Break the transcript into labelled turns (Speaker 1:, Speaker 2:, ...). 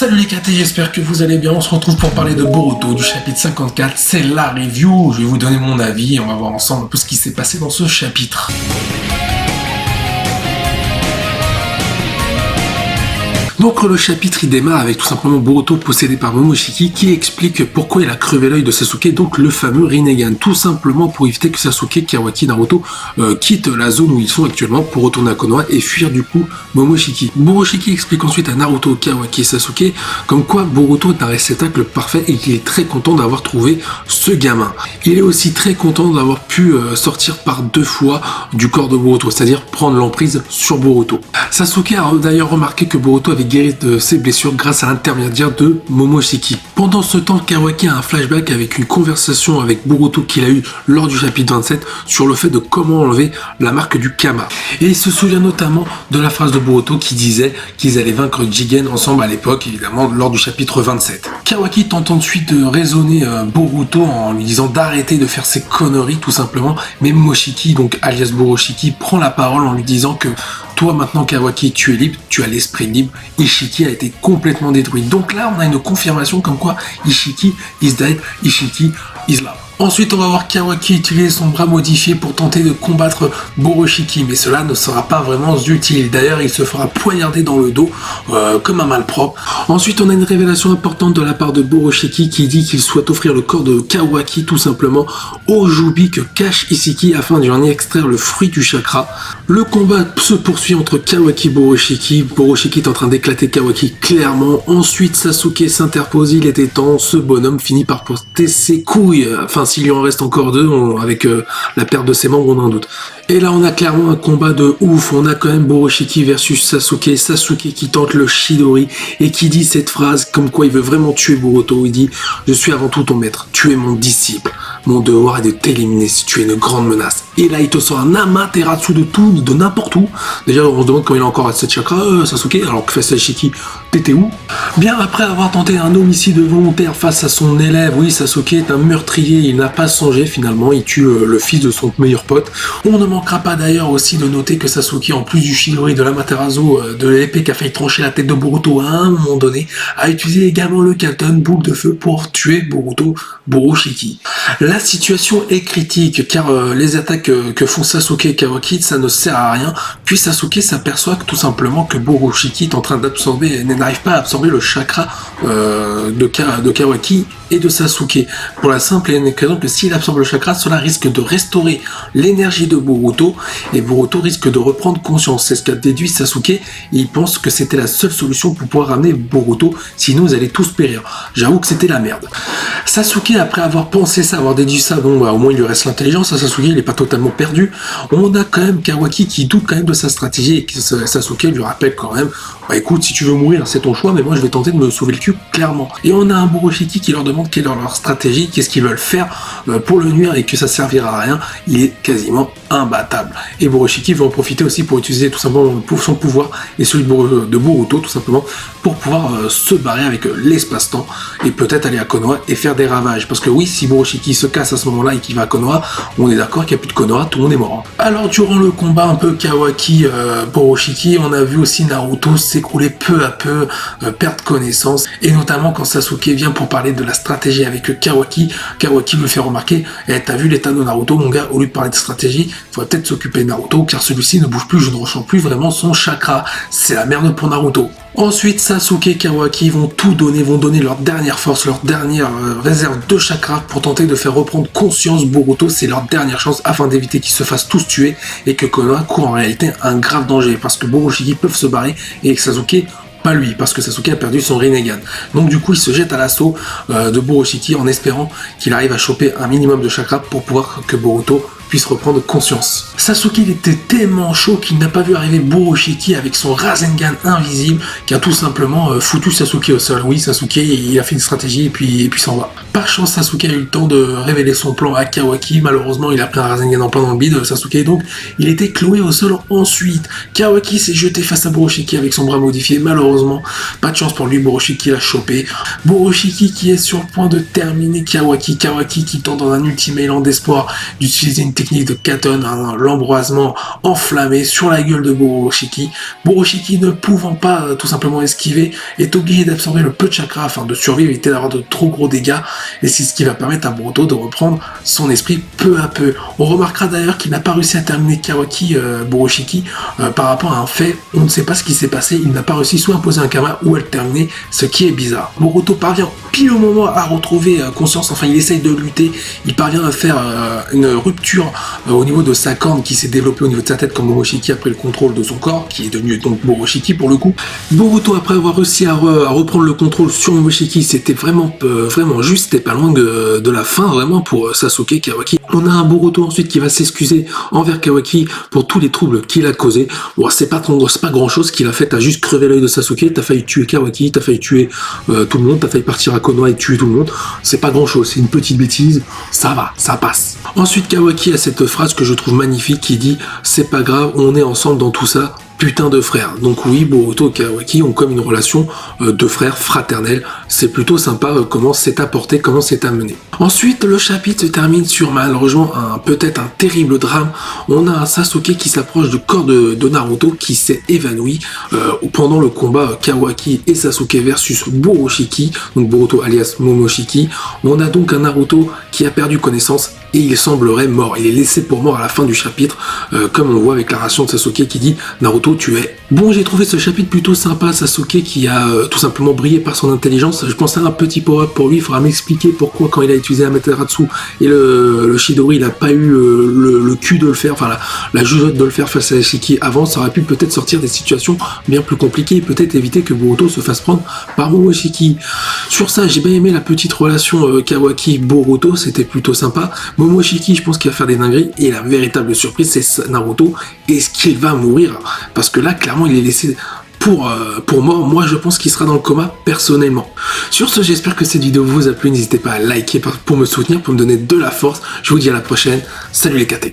Speaker 1: Salut les KT, j'espère que vous allez bien. On se retrouve pour parler de Boruto du chapitre 54. C'est la review. Je vais vous donner mon avis et on va voir ensemble un peu ce qui s'est passé dans ce chapitre. Donc le chapitre il démarre avec tout simplement Boruto possédé par Momoshiki qui explique pourquoi il a crevé l'œil de Sasuke, donc le fameux Rinnegan, tout simplement pour éviter que Sasuke, Kawaki, Naruto quittent la zone où ils sont actuellement pour retourner à Konoha et fuir du coup Momoshiki. Momoshiki explique ensuite à Naruto, Kawaki et Sasuke comme quoi Boruto est un réceptacle parfait et qu'il est très content d'avoir trouvé ce gamin. Il est aussi très content d'avoir pu sortir par 2 fois du corps de Boruto, c'est-à-dire prendre l'emprise sur Boruto. Sasuke a d'ailleurs remarqué que Boruto avait guéri de ses blessures grâce à l'intermédiaire de Momoshiki. Pendant ce temps, Kawaki a un flashback avec une conversation avec Boruto qu'il a eu lors du chapitre 27 sur le fait de comment enlever la marque du Kama. Et il se souvient notamment de la phrase de Boruto qui disait qu'ils allaient vaincre Jigen ensemble à l'époque, évidemment lors du chapitre 27. Kawaki tente ensuite de raisonner Boruto en lui disant d'arrêter de faire ses conneries tout simplement, mais Momoshiki, donc alias Boroshiki, prend la parole en lui disant que toi maintenant Kawaki, tu es libre, tu as l'esprit libre, Ishiki a été complètement détruit. Donc là on a une confirmation comme quoi Ishiki is dead, Ishiki is love. Ensuite, on va voir Kawaki utiliser son bras modifié pour tenter de combattre Boroshiki, mais cela ne sera pas vraiment utile. D'ailleurs, il se fera poignarder dans le dos comme un malpropre. Ensuite, on a une révélation importante de la part de Boroshiki qui dit qu'il souhaite offrir le corps de Kawaki tout simplement au Jubi que cache Ishiki afin d'y en extraire le fruit du chakra. Le combat se poursuit entre Kawaki et Boroshiki. Boroshiki est en train d'éclater Kawaki clairement. Ensuite, Sasuke s'interpose, il était temps. Ce bonhomme finit par porter ses couilles. Enfin, s'il lui en reste encore 2, avec la perte de ses membres, on a un doute. Et là, on a clairement un combat de ouf. On a quand même Boroshiki versus Sasuke. Sasuke qui tente le Chidori et qui dit cette phrase comme quoi il veut vraiment tuer Boruto. Il dit « Je suis avant tout ton maître. Tu es mon disciple. Mon devoir est de t'éliminer si tu es une grande menace. » Et là, il te sort un Amaterasu de tout, de n'importe où. Déjà, on se demande quand il a encore cette chakra, Sasuke, alors que fait Sashiki, t'étais où? Bien après avoir tenté un homicide volontaire face à son élève, oui, Sasuke est un meurtrier, il n'a pas songé finalement, il tue le fils de son meilleur pote. On ne manquera pas d'ailleurs aussi de noter que Sasuke, en plus du Chidori, de l'Amaterasu, de l'épée qui a failli trancher la tête de Boruto à un moment donné, a utilisé également le Katon, boule de feu, pour tuer Boroshiki. La situation est critique car les attaques que font Sasuke et Kawaki, ça ne sert à rien. Puis Sasuke s'aperçoit que tout simplement que Boroshiki est en train d'absorber, n'arrive pas à absorber le chakra de Kawaki et de Sasuke. Pour la simple et unique raison que s'il absorbe le chakra, cela risque de restaurer l'énergie de Boruto et Boruto risque de reprendre conscience. C'est ce qu'a déduit Sasuke et il pense que c'était la seule solution pour pouvoir ramener Boruto, sinon ils allaient tous périr. J'avoue que c'était la merde. Sasuke, après avoir pensé ça, avoir déduit ça, bon bah au moins il lui reste l'intelligence, à Sasuke il est pas totalement perdu. On a quand même Kawaki qui doute quand même de sa stratégie et que Sasuke lui rappelle quand même bah écoute, si tu veux mourir c'est ton choix mais moi je vais tenter de me sauver le cul clairement. Et on a un Boroshiki qui leur demande quelle est leur stratégie, qu'est-ce qu'ils veulent faire pour le nuire et que ça servira à rien. Il est quasiment imbattable. Et Boroshiki veut en profiter aussi pour utiliser tout simplement son pouvoir et celui de Boruto tout simplement pour pouvoir se barrer avec l'espace-temps et peut-être aller à Konoha et faire des ravages. Parce que oui, si Boroshiki se casse à ce moment-là et qu'il va à Konoha, on est d'accord qu'il n'y a plus de Konoha, tout le monde est mort. Alors durant le combat un peu Kawaki Boroshiki, on a vu aussi Naruto s'écrouler peu à peu, perdre connaissance, et notamment quand Sasuke vient pour parler de la stratégie avec Kawaki lui fait remarquer t'as vu l'état de Naruto mon gars, au lieu de parler de stratégie, il faudrait peut-être s'occuper de Naruto car celui-ci ne bouge plus, je ne ressens plus vraiment son chakra, c'est la merde pour Naruto. Ensuite, Sasuke et Kawaki vont tout donner, vont donner leur dernière force, leur dernière réserve de chakra pour tenter de faire reprendre conscience Boruto. C'est leur dernière chance afin d'éviter qu'ils se fassent tous tuer et que Konoha court en réalité un grave danger parce que Boroshiki peuvent se barrer et Sasuke pas lui, parce que Sasuke a perdu son Rinnegan. Donc du coup, il se jette à l'assaut de Boroshiki en espérant qu'il arrive à choper un minimum de chakra pour pouvoir que Boruto puisse reprendre conscience. Sasuke il était tellement chaud qu'il n'a pas vu arriver Boroshiki avec son Rasengan invisible qui a tout simplement foutu Sasuke au sol. Oui, Sasuke il a fait une stratégie et puis s'en va. Par chance, Sasuke a eu le temps de révéler son plan à Kawaki. Malheureusement, il a pris un Rasengan en plein dans le bide, Sasuke, donc il était cloué au sol ensuite. Kawaki s'est jeté face à Boroshiki avec son bras modifié. Malheureusement, malheureusement, pas de chance pour lui, Boroshiki l'a chopé. Boroshiki qui est sur le point de terminer Kawaki qui tente dans un ultime élan d'espoir d'utiliser une technique de Katon, l'embrasement enflammé sur la gueule de Boroshiki. Boroshiki ne pouvant pas tout simplement esquiver, est obligé d'absorber le peu de chakra afin de survivre, éviter d'avoir de trop gros dégâts, et c'est ce qui va permettre à Boruto de reprendre son esprit peu à peu. On remarquera d'ailleurs qu'il n'a pas réussi à terminer Kawaki, Boroshiki, par rapport à un fait, on ne sait pas ce qui s'est passé, il n'a pas réussi soit à imposer un karma ou à le terminer, ce qui est bizarre. Boruto parvient pile au moment à retrouver conscience, enfin il essaye de lutter, il parvient à faire une rupture au niveau de sa corne qui s'est développée au niveau de sa tête comme Momoshiki après le contrôle de son corps, qui est devenu donc Boroshiki pour le coup. Boruto, après avoir réussi à reprendre le contrôle sur Momoshiki, c'était vraiment juste, c'était pas loin de la fin vraiment pour Sasuke Kawaki. On a un Boruto ensuite qui va s'excuser envers Kawaki pour tous les troubles qu'il a causés. Bon, c'est pas grand chose qu'il a fait, t'as juste crevé l'œil de Sasuke, t'as failli tuer Kawaki, t'as failli tuer tout le monde, t'as failli partir à Konoha et tuer tout le monde. C'est pas grand chose, c'est une petite bêtise, ça va, ça passe. Ensuite Kawaki a cette phrase que je trouve magnifique qui dit « C'est pas grave, on est ensemble dans tout ça ». Putain de frères. Donc oui, Boruto et Kawaki ont comme une relation de frères fraternels. C'est plutôt sympa comment c'est apporté, comment c'est amené. Ensuite, le chapitre se termine sur malheureusement peut-être un terrible drame. On a un Sasuke qui s'approche du corps de Naruto qui s'est évanoui pendant le combat Kawaki et Sasuke versus Boroshiki, donc Boruto alias Momoshiki. On a donc un Naruto qui a perdu connaissance et il semblerait mort. Il est laissé pour mort à la fin du chapitre, comme on le voit avec la ration de Sasuke qui dit « Naruto, tu es ». Bon, j'ai trouvé ce chapitre plutôt sympa, Sasuke qui a tout simplement brillé par son intelligence. Je pensais à un petit power-up pour lui, il faudra m'expliquer pourquoi quand il a utilisé Amaterasu et le Chidori, il n'a pas eu le cul de le faire, enfin la jugeote de le faire face à Shiki avant, ça aurait pu peut-être sortir des situations bien plus compliquées et peut-être éviter que Boruto se fasse prendre par Momoshiki. Sur ça, j'ai bien aimé la petite relation Kawaki-Boruto, c'était plutôt sympa. Momoshiki, je pense qu'il va faire des dingueries, et la véritable surprise, c'est Naruto. Est-ce qu'il va mourir? Parce que là, clairement, il est laissé pour mort. Moi, je pense qu'il sera dans le coma, personnellement. Sur ce, j'espère que cette vidéo vous a plu. N'hésitez pas à liker pour me soutenir, pour me donner de la force. Je vous dis à la prochaine. Salut les KT.